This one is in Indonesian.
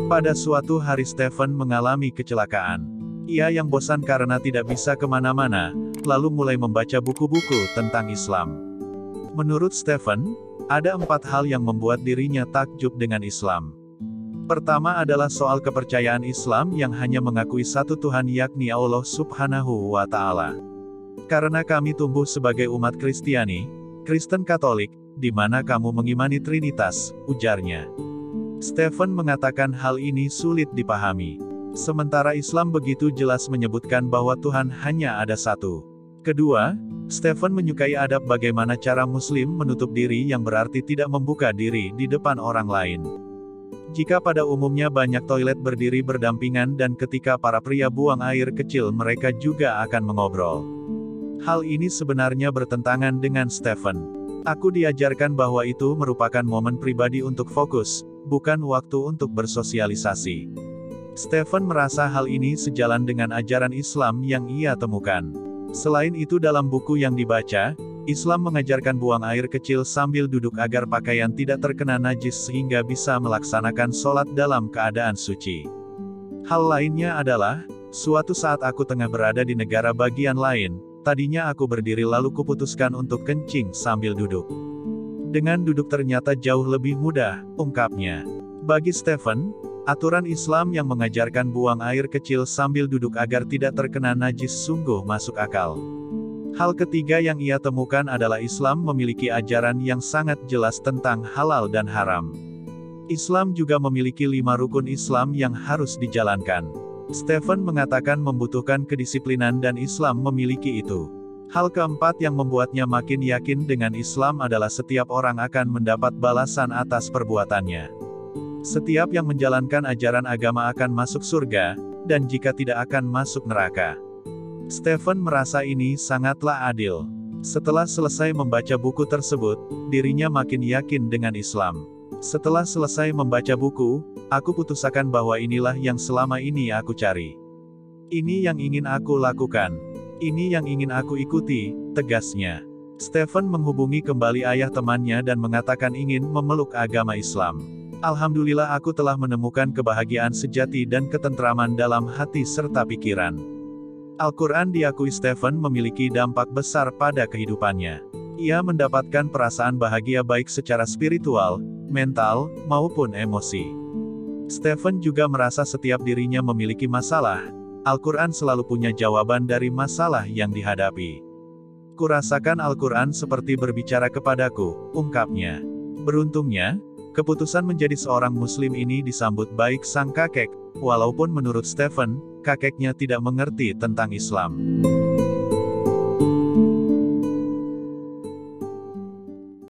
Pada suatu hari Stephen mengalami kecelakaan. Ia yang bosan karena tidak bisa kemana-mana, lalu mulai membaca buku-buku tentang Islam. Menurut Stephen, ada 4 hal yang membuat dirinya takjub dengan Islam. Pertama adalah soal kepercayaan Islam yang hanya mengakui satu Tuhan yakni Allah Subhanahu wa Ta'ala. Karena kami tumbuh sebagai umat Kristiani, Kristen Katolik, di mana kamu mengimani Trinitas, ujarnya. Stephen mengatakan hal ini sulit dipahami. Sementara Islam begitu jelas menyebutkan bahwa Tuhan hanya ada satu. Kedua, Stephen menyukai adab bagaimana cara Muslim menutup diri yang berarti tidak membuka diri di depan orang lain. Jika pada umumnya banyak toilet berdiri berdampingan dan ketika para pria buang air kecil mereka juga akan mengobrol. Hal ini sebenarnya bertentangan dengan Stephen. Aku diajarkan bahwa itu merupakan momen pribadi untuk fokus, bukan waktu untuk bersosialisasi. Stephen merasa hal ini sejalan dengan ajaran Islam yang ia temukan. Selain itu dalam buku yang dibaca, Islam mengajarkan buang air kecil sambil duduk agar pakaian tidak terkena najis sehingga bisa melaksanakan sholat dalam keadaan suci. Hal lainnya adalah, suatu saat aku tengah berada di negara bagian lain, tadinya aku berdiri lalu kuputuskan untuk kencing sambil duduk. Dengan duduk ternyata jauh lebih mudah, ungkapnya. Bagi Stephen, aturan Islam yang mengajarkan buang air kecil sambil duduk agar tidak terkena najis sungguh masuk akal. Hal ketiga yang ia temukan adalah Islam memiliki ajaran yang sangat jelas tentang halal dan haram. Islam juga memiliki 5 rukun Islam yang harus dijalankan. Stephen mengatakan membutuhkan kedisiplinan dan Islam memiliki itu. Hal keempat yang membuatnya makin yakin dengan Islam adalah setiap orang akan mendapat balasan atas perbuatannya. Setiap yang menjalankan ajaran agama akan masuk surga, dan jika tidak akan masuk neraka. Stephen merasa ini sangatlah adil. Setelah selesai membaca buku tersebut, dirinya makin yakin dengan Islam. Setelah selesai membaca buku, aku putuskan bahwa inilah yang selama ini aku cari. Ini yang ingin aku lakukan. Ini yang ingin aku ikuti, tegasnya. Stephen menghubungi kembali ayah temannya dan mengatakan ingin memeluk agama Islam. Alhamdulillah aku telah menemukan kebahagiaan sejati dan ketentraman dalam hati serta pikiran. Al-Quran diakui Stephen memiliki dampak besar pada kehidupannya. Ia mendapatkan perasaan bahagia baik secara spiritual, mental, maupun emosi. Stephen juga merasa setiap dirinya memiliki masalah, Al-Quran selalu punya jawaban dari masalah yang dihadapi. Kurasakan Al-Quran seperti berbicara kepadaku, ungkapnya. Beruntungnya, keputusan menjadi seorang Muslim ini disambut baik sang kakek, walaupun menurut Stephen, kakeknya tidak mengerti tentang Islam.